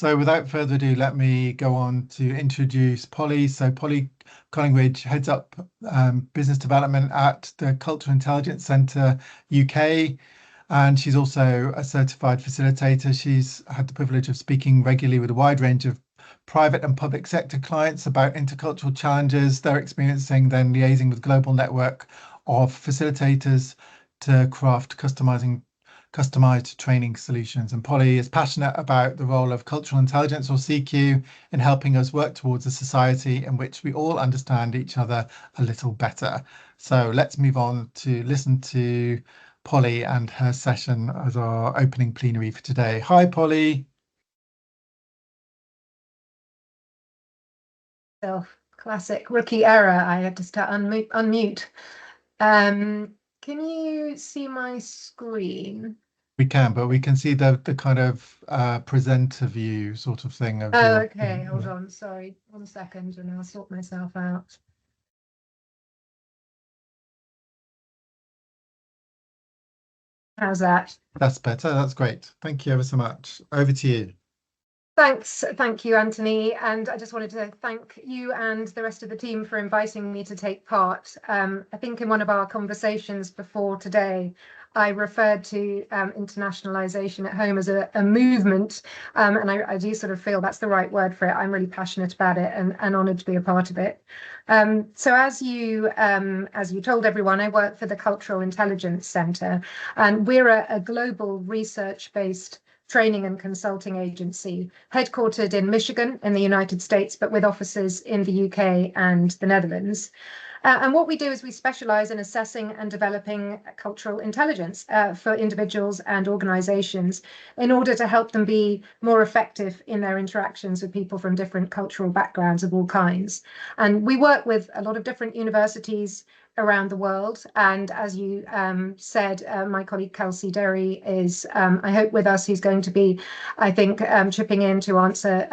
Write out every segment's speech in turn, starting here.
So without further ado, let me go on to introduce Polly. So Polly Collingridge heads up business development at the Cultural Intelligence Centre UK, and she's also a certified facilitator. She's had the privilege of speaking regularly with a wide range of private and public sector clients about intercultural challenges they're experiencing, then liaising with global network of facilitators to craft customized training solutions. And Polly is passionate about the role of cultural intelligence, or CQ, in helping us work towards a society in which we all understand each other a little better. So let's move on to listen to Polly and her session as our opening plenary for today. Hi, Polly. Classic rookie error. I had to start unmute. Can you see my screen? We can, but we can see the kind of presenter view sort of thing. Of Oh, okay. Hold on. Sorry. 1 second and I'll sort myself out. How's that? That's better. That's great. Thank you ever so much. Over to you. Thanks. Thank you, Anthony. And I just wanted to thank you and the rest of the team for inviting me to take part. I think in one of our conversations before today, I referred to internationalization at home as a movement, and I do sort of feel that's the right word for it. I'm really passionate about it and honoured to be a part of it. So as you told everyone, I work for the Cultural Intelligence Centre, and we're a global research-based training and consulting agency headquartered in Michigan in the United States, but with offices in the UK and the Netherlands. And what we do is we specialize in assessing and developing cultural intelligence for individuals and organizations in order to help them be more effective in their interactions with people from different cultural backgrounds of all kinds. And we work with a lot of different universities around the world. And as you said, my colleague Kelsey Derry is, I hope, with us. He's going to be, I think, chipping in to answer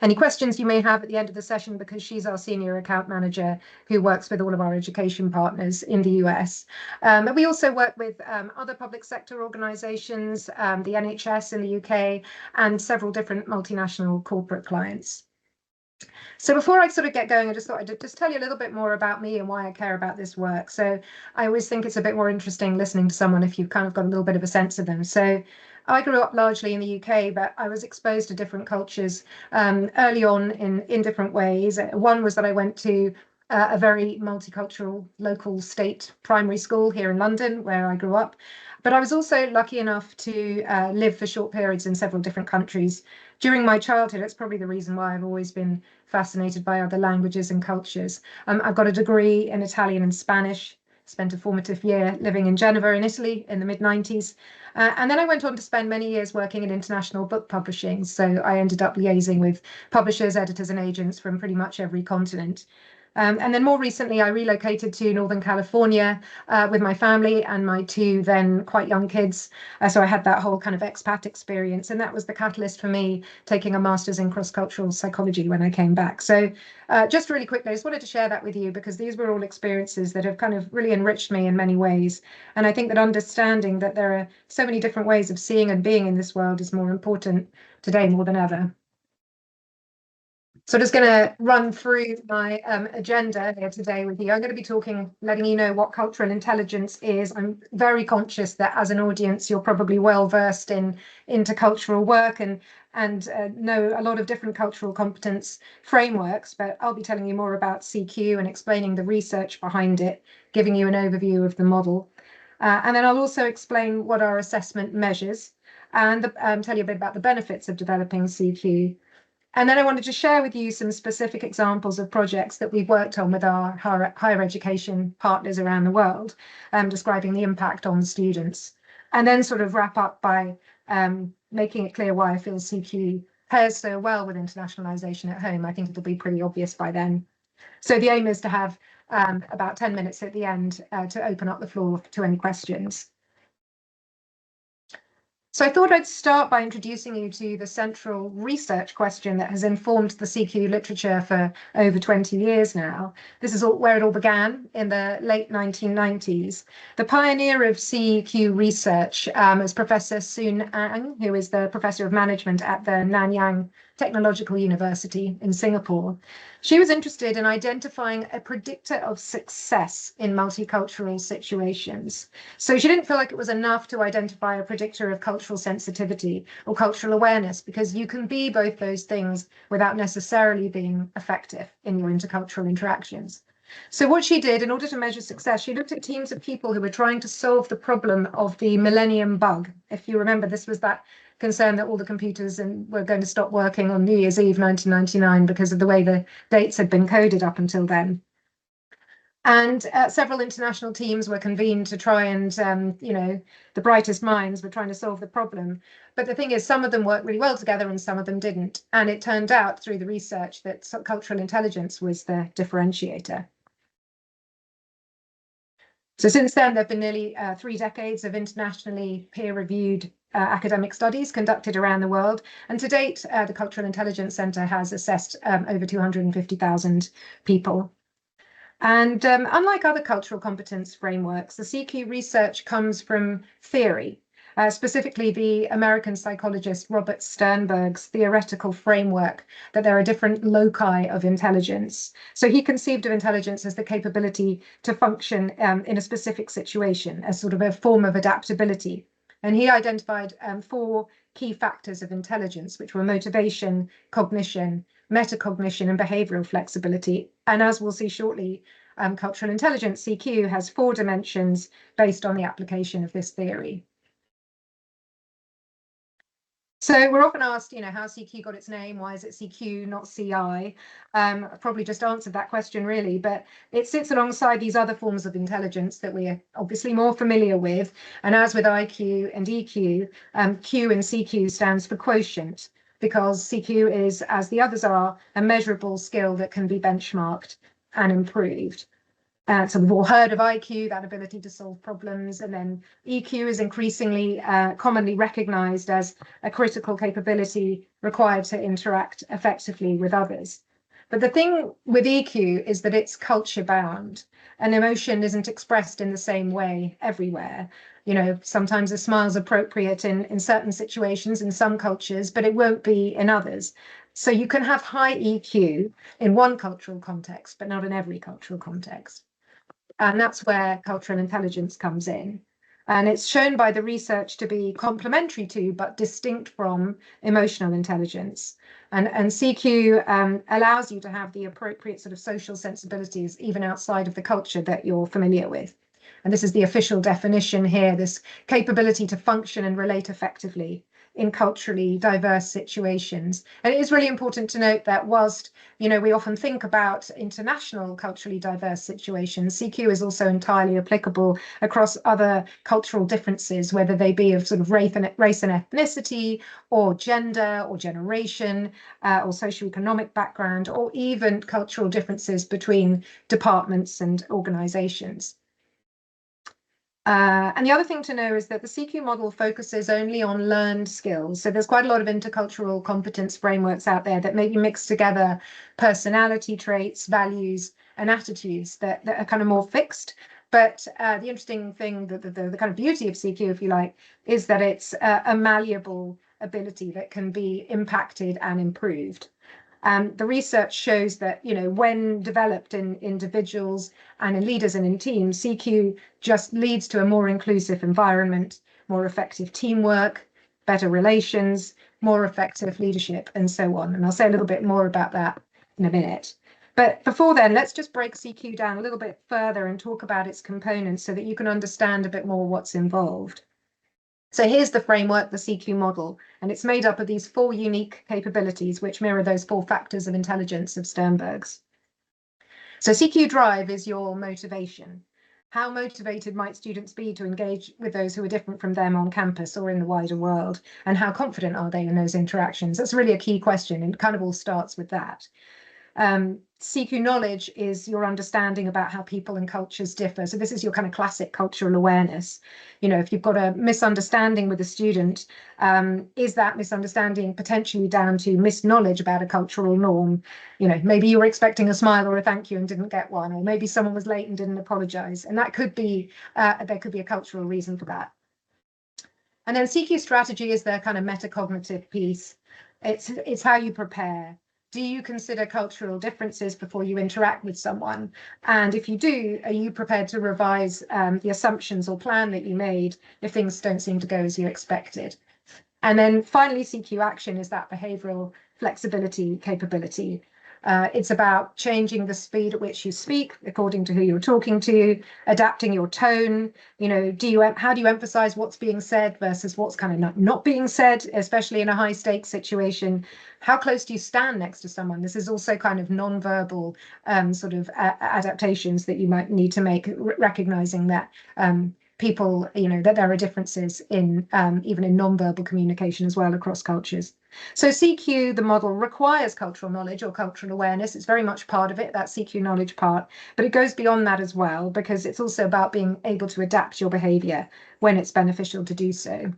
any questions you may have at the end of the session, because she's our senior account manager who works with all of our education partners in the US. But we also work with other public sector organizations, the NHS in the UK, and several different multinational corporate clients. So before I sort of get going, I just thought I'd just tell you a little bit more about me and why I care about this work. So I always think it's a bit more interesting listening to someone if you've kind of got a little bit of a sense of them. So I grew up largely in the UK, but I was exposed to different cultures early on in different ways. One was that I went to a very multicultural local state primary school here in London, where I grew up. But I was also lucky enough to live for short periods in several different countries. During my childhood, it's probably the reason why I've always been fascinated by other languages and cultures. I've got a degree in Italian and Spanish, spent a formative year living in Genoa in Italy in the mid-90s. And then I went on to spend many years working in international book publishing. So I ended up liaising with publishers, editors, and agents from pretty much every continent. And then more recently, I relocated to Northern California with my family and my 2 then quite young kids. So I had that whole kind of expat experience, and that was the catalyst for me taking a master's in cross-cultural psychology when I came back. So just really quickly, I just wanted to share that with you, because these were all experiences that have kind of really enriched me in many ways. And I think that understanding that there are so many different ways of seeing and being in this world is more important today more than ever. So I'm just going to run through my agenda here today with you. I'm going to be letting you know what cultural intelligence is. I'm very conscious that as an audience, you're probably well versed in intercultural work and know a lot of different cultural competence frameworks, but I'll be telling you more about CQ and explaining the research behind it, giving you an overview of the model. And then I'll also explain what our assessment measures and tell you a bit about the benefits of developing CQ. And then I wanted to share with you some specific examples of projects that we've worked on with our higher education partners around the world, describing the impact on students. And then sort of wrap up by making it clear why I feel CQ pairs so well with internationalization at home. I think it'll be pretty obvious by then. So the aim is to have about 10 minutes at the end to open up the floor to any questions. So I thought I'd start by introducing you to the central research question that has informed the CQ literature for over 20 years now. This is where it all began in the late 1990s. The pioneer of CQ research is Professor Soon Ang, who is the Professor of Management at the Nanyang Technological University in Singapore. She was interested in identifying a predictor of success in multicultural situations. So she didn't feel like it was enough to identify a predictor of cultural sensitivity or cultural awareness, because you can be both those things without necessarily being effective in your intercultural interactions. So what she did, in order to measure success, she looked at teams of people who were trying to solve the problem of the millennium bug. If you remember, this was that concern that all the computers were going to stop working on New Year's Eve 1999 because of the way the dates had been coded up until then. And several international teams were convened to try and, the brightest minds were trying to solve the problem. But the thing is, some of them worked really well together and some of them didn't. And it turned out through the research that cultural intelligence was the differentiator. So since then, there have been nearly 3 decades of internationally peer-reviewed academic studies conducted around the world. And to date, the Cultural Intelligence Centre has assessed over 250,000 people. And unlike other cultural competence frameworks, the CQ research comes from theory, specifically the American psychologist Robert Sternberg's theoretical framework that there are different loci of intelligence. So he conceived of intelligence as the capability to function in a specific situation, as sort of a form of adaptability. And he identified 4 key factors of intelligence, which were motivation, cognition, metacognition, and behavioral flexibility. And as we'll see shortly, cultural intelligence, CQ, has 4 dimensions based on the application of this theory. So we're often asked, how CQ got its name. Why is it CQ, not CI? I've probably just answered that question, really, but it sits alongside these other forms of intelligence that we're obviously more familiar with. And as with IQ and EQ, Q in CQ stands for quotient, because CQ is, as the others are, a measurable skill that can be benchmarked and improved. So we've all heard of IQ, that ability to solve problems, and then EQ is increasingly commonly recognized as a critical capability required to interact effectively with others. But the thing with EQ is that it's culture bound, and emotion isn't expressed in the same way everywhere. Sometimes a smile's appropriate in certain situations in some cultures, but it won't be in others. So you can have high EQ in one cultural context, but not in every cultural context. And that's where cultural intelligence comes in. And it's shown by the research to be complementary to, but distinct from, emotional intelligence. And CQ allows you to have the appropriate sort of social sensibilities, even outside of the culture that you're familiar with. And this is the official definition here, this capability to function and relate effectively in culturally diverse situations. And it is really important to note that whilst, we often think about international culturally diverse situations, CQ is also entirely applicable across other cultural differences, whether they be of sort of race and ethnicity, or gender, or generation, or socioeconomic background, or even cultural differences between departments and organizations. And the other thing to know is that the CQ model focuses only on learned skills. So there's quite a lot of intercultural competence frameworks out there that maybe mix together personality traits, values, and attitudes that are kind of more fixed. But the interesting thing, the kind of beauty of CQ, if you like, is that it's a malleable ability that can be impacted and improved. The research shows that, when developed in individuals and in leaders and in teams, CQ just leads to a more inclusive environment, more effective teamwork, better relations, more effective leadership, and so on. And I'll say a little bit more about that in a minute. But before then, let's just break CQ down a little bit further and talk about its components so that you can understand a bit more what's involved. So here's the framework, the CQ model, and it's made up of these 4 unique capabilities which mirror those 4 factors of intelligence of Sternberg's. So CQ drive is your motivation. How motivated might students be to engage with those who are different from them on campus or in the wider world? And how confident are they in those interactions? That's really a key question, and it kind of all starts with that. CQ knowledge is your understanding about how people and cultures differ. So this is your kind of classic cultural awareness. You know, if you've got a misunderstanding with a student, is that misunderstanding potentially down to misknowledge about a cultural norm? You know, maybe you were expecting a smile or a thank you and didn't get one, or maybe someone was late and didn't apologize. And that could be, there could be a cultural reason for that. And then CQ strategy is their kind of metacognitive piece. It's how you prepare. Do you consider cultural differences before you interact with someone? And if you do, are you prepared to revise the assumptions or plan that you made if things don't seem to go as you expected? And then finally, CQ action is that behavioral flexibility capability. It's about changing the speed at which you speak according to who you're talking to, adapting your tone. You know, how do you emphasize what's being said versus what's kind of not being said, especially in a high stakes situation? How close do you stand next to someone? This is also kind of non-verbal sort of adaptations that you might need to make, recognizing that people, you know, that there are differences in even in non-verbal communication as well across cultures. So CQ, the model, requires cultural knowledge or cultural awareness. It's very much part of it, that CQ knowledge part, but it goes beyond that as well, because it's also about being able to adapt your behavior when it's beneficial to do so.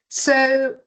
So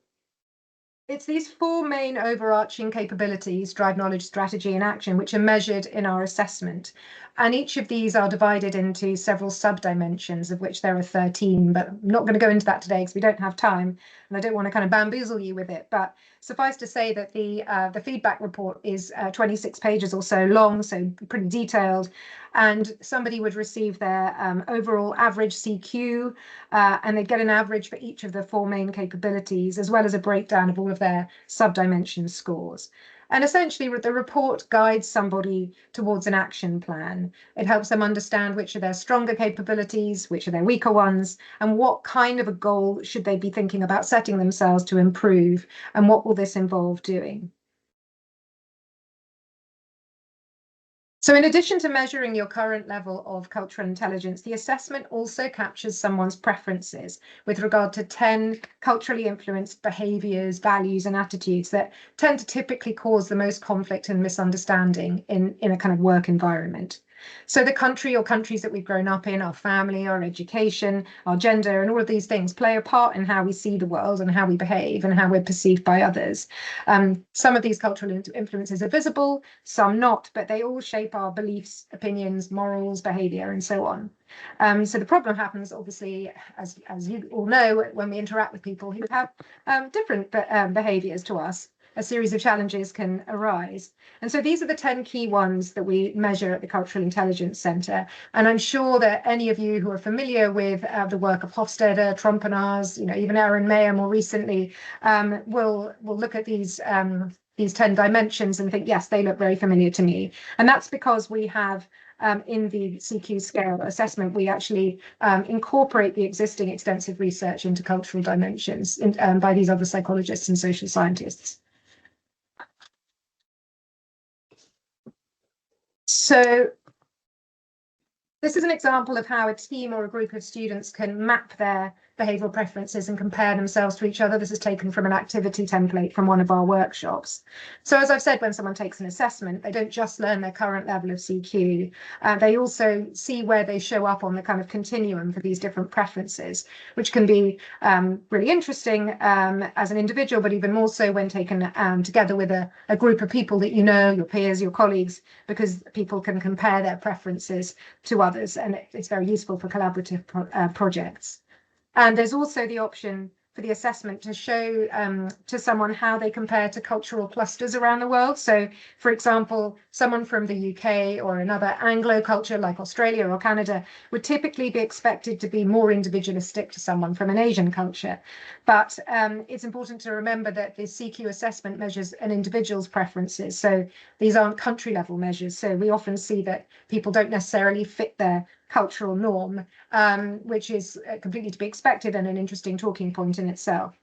it's these four main overarching capabilities, drive, knowledge, strategy, and action, which are measured in our assessment. And each of these are divided into several sub-dimensions, of which there are 13, but I'm not going to go into that today because we don't have time, and I don't want to kind of bamboozle you with it. But suffice to say that the feedback report is 26 pages or so long, so pretty detailed, and somebody would receive their overall average CQ, and they'd get an average for each of the four main capabilities, as well as a breakdown of all of their sub-dimension scores. And essentially, the report guides somebody towards an action plan. It helps them understand which are their stronger capabilities, which are their weaker ones, and what kind of a goal should they be thinking about setting themselves to improve, and what will this involve doing. So in addition to measuring your current level of cultural intelligence, the assessment also captures someone's preferences with regard to 10 culturally influenced behaviours, values, and attitudes that tend to typically cause the most conflict and misunderstanding in a kind of work environment. So the country or countries that we've grown up in, our family, our education, our gender, and all of these things play a part in how we see the world and how we behave and how we're perceived by others. Some of these cultural influences are visible, some not, but they all shape our beliefs, opinions, morals, behaviour, and so on. So the problem happens, obviously, as you all know, when we interact with people who have different behaviours to us. A series of challenges can arise. And so these are the 10 key ones that we measure at the Cultural Intelligence Centre. And I'm sure that any of you who are familiar with the work of Hofstede, Trompenaars, you know, even Aaron Mayer more recently, will look at these 10 dimensions and think, yes, they look very familiar to me. And that's because we have in the CQ scale assessment, we actually incorporate the existing extensive research into cultural dimensions by these other psychologists and social scientists. So this is an example of how a team or a group of students can map their behavioural preferences and compare themselves to each other. This is taken from an activity template from one of our workshops. So as I've said, when someone takes an assessment, they don't just learn their current level of CQ. They also see where they show up on the kind of continuum for these different preferences, which can be really interesting as an individual, but even more so when taken together with a group of people that you know, your peers, your colleagues, because people can compare their preferences to others, and it's very useful for collaborative projects. And there's also the option for the assessment to show to someone how they compare to cultural clusters around the world. So, for example, someone from the UK or another Anglo culture like Australia or Canada would typically be expected to be more individualistic to someone from an Asian culture. But it's important to remember that the CQ assessment measures an individual's preferences. So these aren't country level measures. So we often see that people don't necessarily fit their cultural norm, which is completely to be expected and an interesting talking point in itself.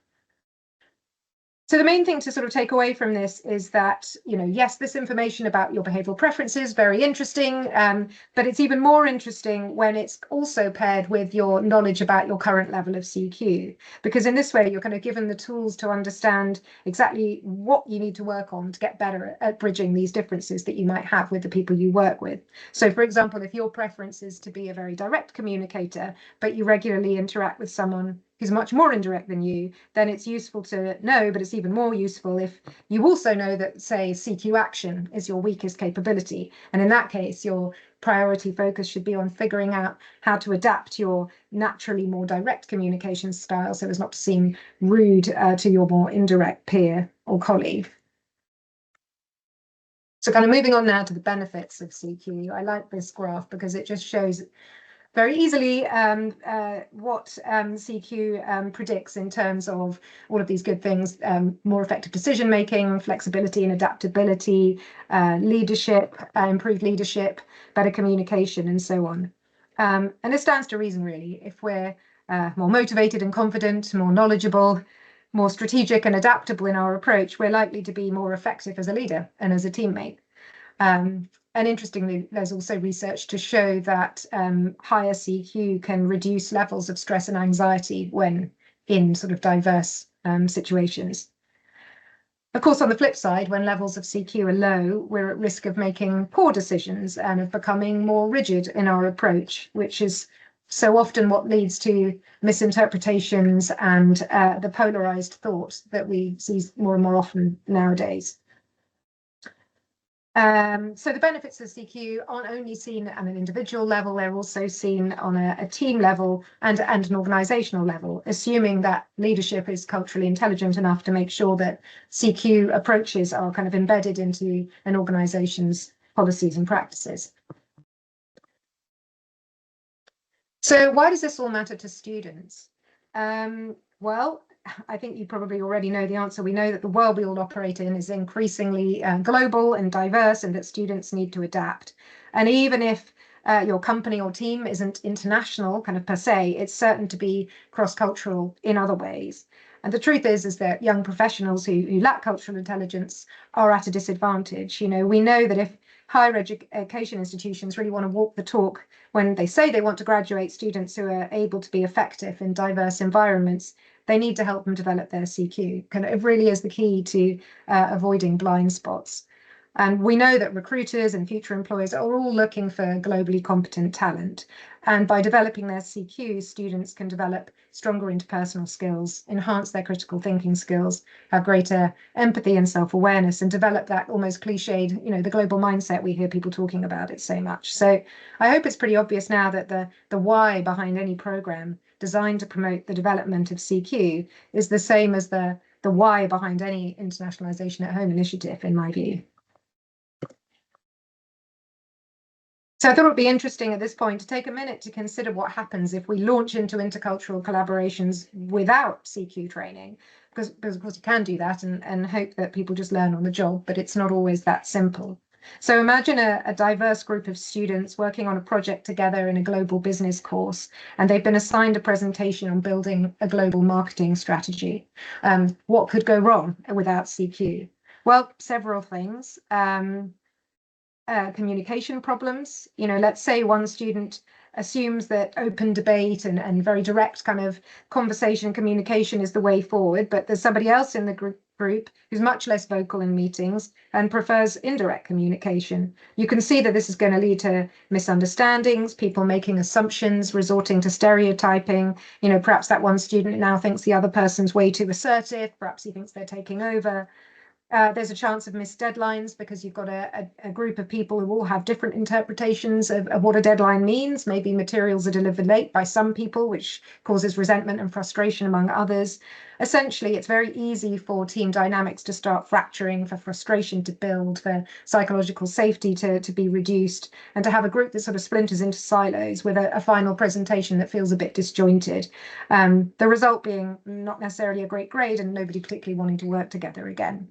So the main thing to sort of take away from this is that, yes, this information about your behavioral preferences, very interesting, but it's even more interesting when it's also paired with your knowledge about your current level of CQ, because in this way, you're kind of given the tools to understand exactly what you need to work on to get better at bridging these differences that you might have with the people you work with. So for example, if your preference is to be a very direct communicator, but you regularly interact with someone who's much more indirect than you, then it's useful to know, but it's even more useful if you also know that, say, CQ action is your weakest capability. And in that case, your priority focus should be on figuring out how to adapt your naturally more direct communication style so as not to seem rude to your more indirect peer or colleague. So kind of moving on now to the benefits of CQ. I like this graph because it just shows very easily what CQ predicts in terms of all of these good things: more effective decision making, flexibility and adaptability, leadership, improved leadership, better communication, and so on. And it stands to reason, really. If we're more motivated and confident, more knowledgeable, more strategic and adaptable in our approach, we're likely to be more effective as a leader and as a teammate. And interestingly, there's also research to show that higher CQ can reduce levels of stress and anxiety when in sort of diverse situations. Of course, on the flip side, when levels of CQ are low, we're at risk of making poor decisions and of becoming more rigid in our approach, which is so often what leads to misinterpretations and the polarized thought that we see more and more often nowadays. So the benefits of CQ aren't only seen at an individual level, they're also seen on a team level and an organizational level, assuming that leadership is culturally intelligent enough to make sure that CQ approaches are kind of embedded into an organization's policies and practices. So why does this all matter to students? Well, I think you probably already know the answer. We know that the world we all operate in is increasingly global and diverse, and that students need to adapt. And even if your company or team isn't international kind of per se, it's certain to be cross-cultural in other ways. And the truth is that young professionals who lack cultural intelligence are at a disadvantage. We know that if higher education institutions really want to walk the talk when they say they want to graduate students who are able to be effective in diverse environments, they need to help them develop their CQ. It really is the key to avoiding blind spots. And we know that recruiters and future employers are all looking for globally competent talent. And by developing their CQ, students can develop stronger interpersonal skills, enhance their critical thinking skills, have greater empathy and self-awareness, and develop that almost cliched, the global mindset. We hear people talking about it so much. So I hope it's pretty obvious now that the why behind any program designed to promote the development of CQ is the same as the why behind any internationalization at home initiative, in my view. So I thought it would be interesting at this point to take a minute to consider what happens if we launch into intercultural collaborations without CQ training, because of course you can do that and hope that people just learn on the job, but it's not always that simple. So imagine a diverse group of students working on a project together in a global business course, and they've been assigned a presentation on building a global marketing strategy. What could go wrong without CQ? Well, several things. Communication problems. Let's say one student assumes that open debate and very direct kind of conversation communication is the way forward, but there's somebody else in the group who's much less vocal in meetings and prefers indirect communication. You can see that this is going to lead to misunderstandings, people making assumptions, resorting to stereotyping. Perhaps that one student now thinks the other person's way too assertive, perhaps he thinks they're taking over. There's a chance of missed deadlines because you've got a group of people who all have different interpretations of what a deadline means. Maybe materials are delivered late by some people, which causes resentment and frustration among others. Essentially, it's very easy for team dynamics to start fracturing, for frustration to build, for psychological safety to be reduced, and to have a group that sort of splinters into silos with a final presentation that feels a bit disjointed. The result being not necessarily a great grade and nobody particularly wanting to work together again.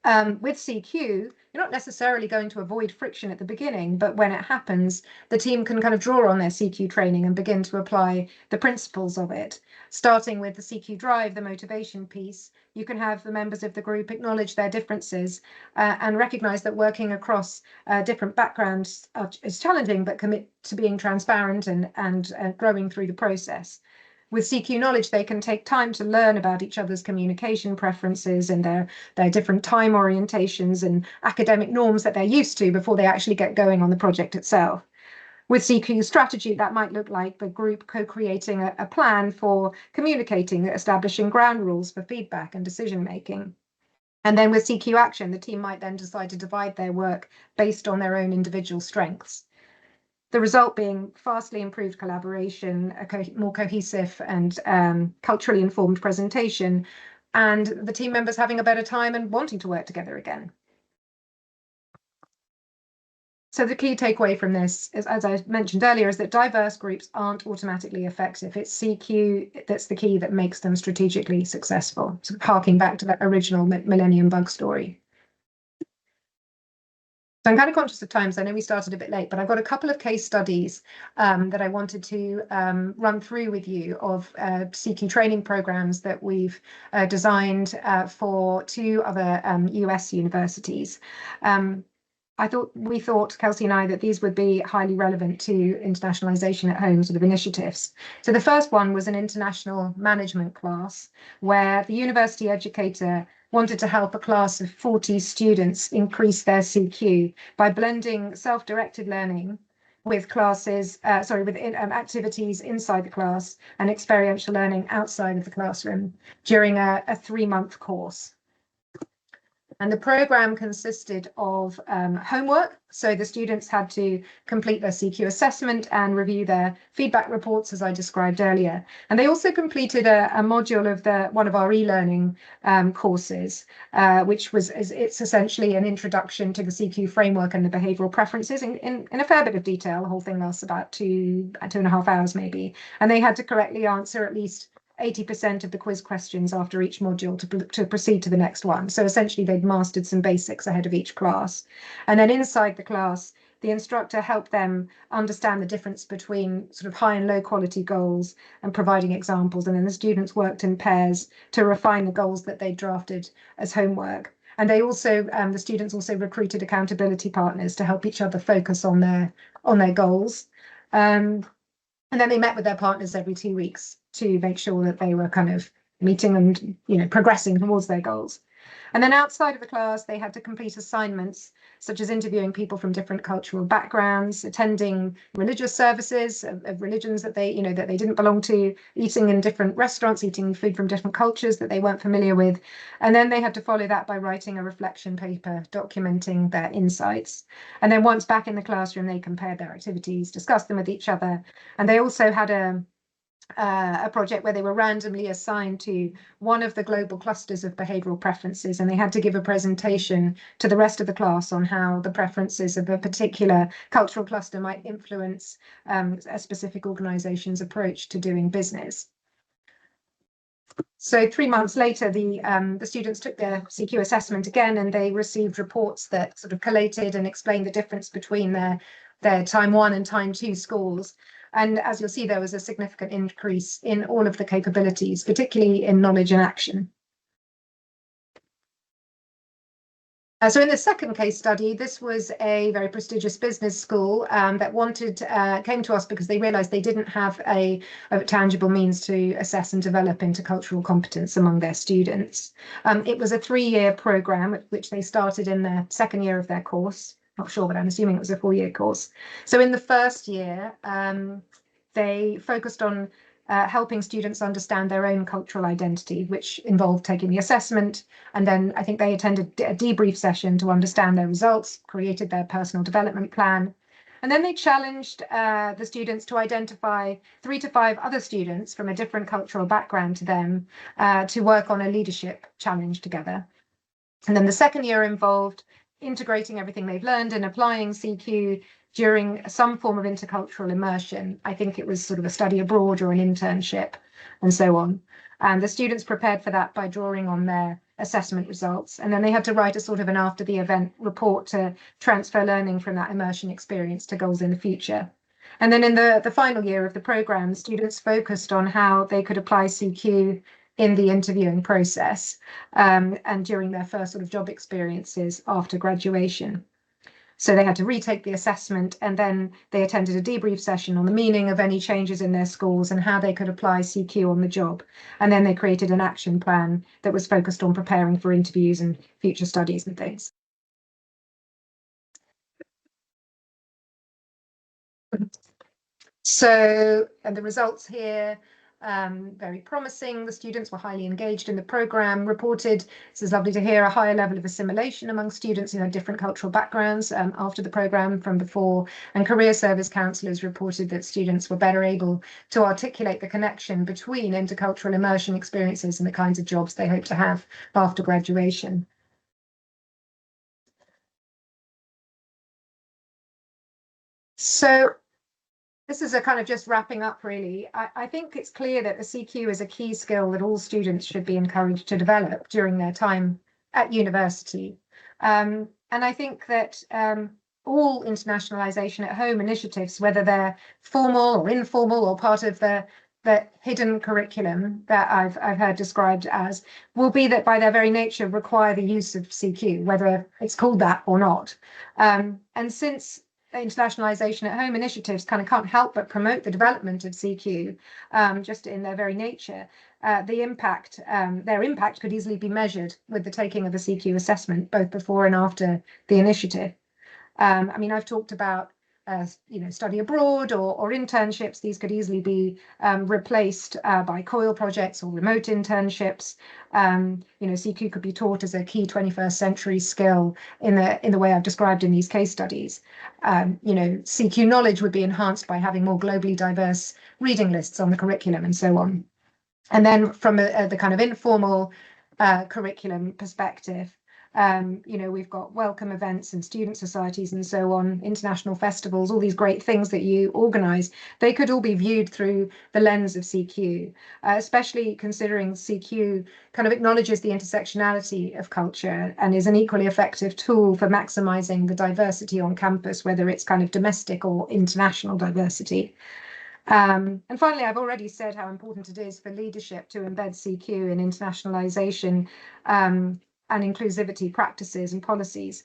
With CQ, you're not necessarily going to avoid friction at the beginning, but when it happens, the team can kind of draw on their CQ training and begin to apply the principles of it. Starting with the CQ drive, the motivation piece, you can have the members of the group acknowledge their differences and recognize that working across different backgrounds is challenging, but commit to being transparent and growing through the process. With CQ knowledge, they can take time to learn about each other's communication preferences and their different time orientations and academic norms that they're used to before they actually get going on the project itself. With CQ strategy, that might look like the group co-creating a plan for communicating, establishing ground rules for feedback and decision making. And then with CQ action, the team might then decide to divide their work based on their own individual strengths. The result being vastly improved collaboration, a more cohesive and culturally informed presentation, and the team members having a better time and wanting to work together again. So the key takeaway from this, is, as I mentioned earlier, is that diverse groups aren't automatically effective. It's CQ that's the key that makes them strategically successful. So harking back to that original Millennium Bug story. So I'm kind of conscious of time, so I know we started a bit late, but I've got a couple of case studies that I wanted to run through with you of CQ training programs that we've designed for two other US universities. We thought, Kelsey and I, that these would be highly relevant to internationalization at home sort of initiatives. So the first one was an international management class where the university educator wanted to help a class of 40 students increase their CQ by blending self-directed learning with activities inside the class and experiential learning outside of the classroom during a 3-month course. And the program consisted of homework. So the students had to complete their CQ assessment and review their feedback reports, as I described earlier. And they also completed a module of one of our e-learning courses, which it's essentially an introduction to the CQ framework and the behavioural preferences in a fair bit of detail. The whole thing lasts about 2.5 hours maybe. And they had to correctly answer at least 80% of the quiz questions after each module to proceed to the next one. So essentially they'd mastered some basics ahead of each class. And then inside the class, the instructor helped them understand the difference between sort of high and low quality goals and providing examples. And then the students worked in pairs to refine the goals that they drafted as homework. And they also, the students also recruited accountability partners to help each other focus on their goals. And then they met with their partners every 2 weeks to make sure that they were kind of meeting and, progressing towards their goals. And then outside of the class, they had to complete assignments, such as interviewing people from different cultural backgrounds, attending religious services of religions that they didn't belong to, eating in different restaurants, eating food from different cultures that they weren't familiar with. And then they had to follow that by writing a reflection paper documenting their insights. And then once back in the classroom, they compared their activities, discussed them with each other. And they also had a project where they were randomly assigned to one of the global clusters of behavioural preferences, and they had to give a presentation to the rest of the class on how the preferences of a particular cultural cluster might influence a specific organisation's approach to doing business. So 3 months later, the students took their CQ assessment again, and they received reports that sort of collated and explained the difference between their time 1 and time 2 scores. And as you'll see, there was a significant increase in all of the capabilities, particularly in knowledge and action. So in the second case study, this was a very prestigious business school that came to us because they realized they didn't have a tangible means to assess and develop intercultural competence among their students. It was a 3-year program, which they started in their second year of their course. Not sure, but I'm assuming it was a 4-year course. So in the first year, they focused on helping students understand their own cultural identity, which involved taking the assessment. And then I think they attended a debrief session to understand their results, created their personal development plan. And then they challenged the students to identify 3 to 5 other students from a different cultural background to them to work on a leadership challenge together. And then the second year involved integrating everything they've learned and applying CQ during some form of intercultural immersion. I think it was sort of a study abroad or an internship and so on. And the students prepared for that by drawing on their assessment results. And then they had to write a sort of an after the event report to transfer learning from that immersion experience to goals in the future. And then in the final year of the program, students focused on how they could apply CQ in the interviewing process and during their first sort of job experiences after graduation. So they had to retake the assessment, and then they attended a debrief session on the meaning of any changes in their scores and how they could apply CQ on the job. And then they created an action plan that was focused on preparing for interviews and future studies and things. So, and the results here, very promising. The students were highly engaged in the program, reported, this is lovely to hear, a higher level of assimilation among students who had different cultural backgrounds after the program from before. And career service counsellors reported that students were better able to articulate the connection between intercultural immersion experiences and the kinds of jobs they hope to have after graduation. So this is a kind of just wrapping up, really. I think it's clear that the CQ is a key skill that all students should be encouraged to develop during their time at university. And I think that all internationalisation at home initiatives, whether they're formal or informal or part of the hidden curriculum that I've heard described as, will be that by their very nature require the use of CQ, whether it's called that or not. And since internationalisation at home initiatives kind of can't help but promote the development of CQ just in their very nature, their impact could easily be measured with the taking of a CQ assessment, both before and after the initiative. I mean, I've talked about study abroad or internships. These could easily be replaced by COIL projects or remote internships. CQ could be taught as a key 21st century skill in the way I've described in these case studies. CQ knowledge would be enhanced by having more globally diverse reading lists on the curriculum and so on. And then from the kind of informal curriculum perspective, we've got welcome events and student societies and so on, international festivals, all these great things that you organise. They could all be viewed through the lens of CQ, especially considering CQ kind of acknowledges the intersectionality of culture and is an equally effective tool for maximising the diversity on campus, whether it's kind of domestic or international diversity. And finally, I've already said how important it is for leadership to embed CQ in internationalisation and inclusivity practices and policies,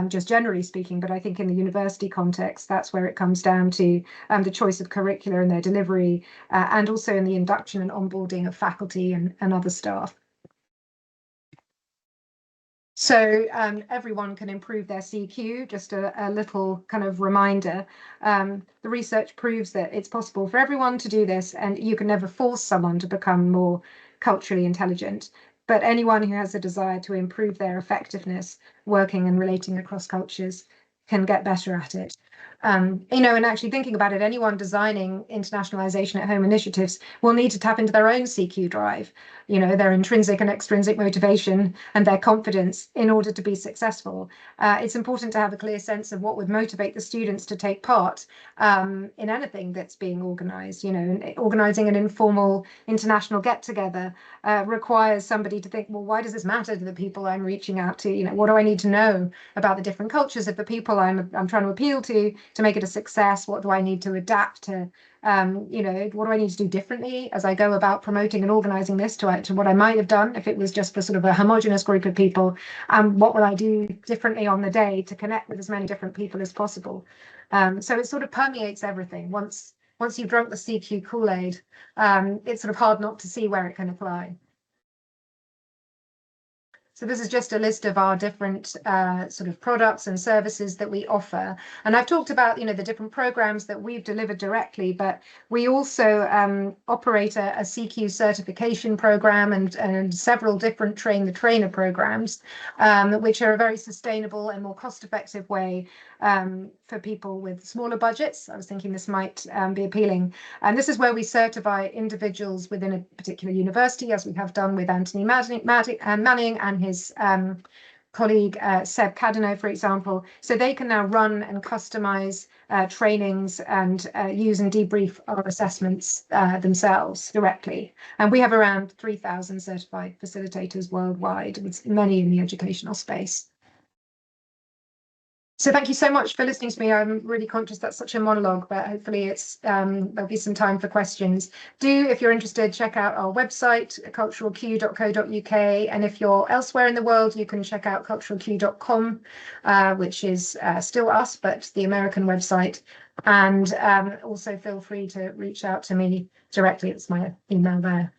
just generally speaking. But I think in the university context, that's where it comes down to the choice of curricula and their delivery, and also in the induction and onboarding of faculty and other staff. So everyone can improve their CQ, just a little kind of reminder. The research proves that it's possible for everyone to do this, and you can never force someone to become more culturally intelligent. But anyone who has a desire to improve their effectiveness working and relating across cultures can get better at it. And actually thinking about it, anyone designing internationalisation at home initiatives will need to tap into their own CQ drive, their intrinsic and extrinsic motivation and their confidence in order to be successful. It's important to have a clear sense of what would motivate the students to take part in anything that's being organised. Organising an informal international get-together requires somebody to think, well, why does this matter to the people I'm reaching out to? What do I need to know about the different cultures of the people I'm trying to appeal to make it a success? What do I need to adapt to? What do I need to do differently as I go about promoting and organising this to what I might have done if it was just for sort of a homogenous group of people? What will I do differently on the day to connect with as many different people as possible? So it sort of permeates everything. Once you've drunk the CQ Kool-Aid, it's sort of hard not to see where it can apply. So this is just a list of our different sort of products and services that we offer. And I've talked about, the different programs that we've delivered directly, but we also operate a CQ certification program and several different train the trainer programs, which are a very sustainable and more cost-effective way for people with smaller budgets. I was thinking this might be appealing. And this is where we certify individuals within a particular university, as we have done with Anthony Manning and his colleague Seb Cadeno, for example. So they can now run and customize trainings and use and debrief our assessments themselves directly. And we have around 3,000 certified facilitators worldwide, with many in the educational space. So thank you so much for listening to me. I'm really conscious that's such a monologue, but hopefully it's there'll be some time for questions. Do, if you're interested, check out our website, culturalq.co.uk. And if you're elsewhere in the world, you can check out culturalq.com, which is still us, but the American website. And also feel free to reach out to me directly. It's my email there.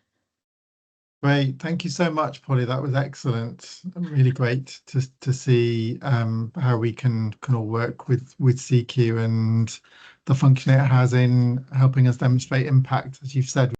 Great, thank you so much, Polly. That was excellent. Really great to see how we can all work with CQ and the function it has in helping us demonstrate impact, as you've said.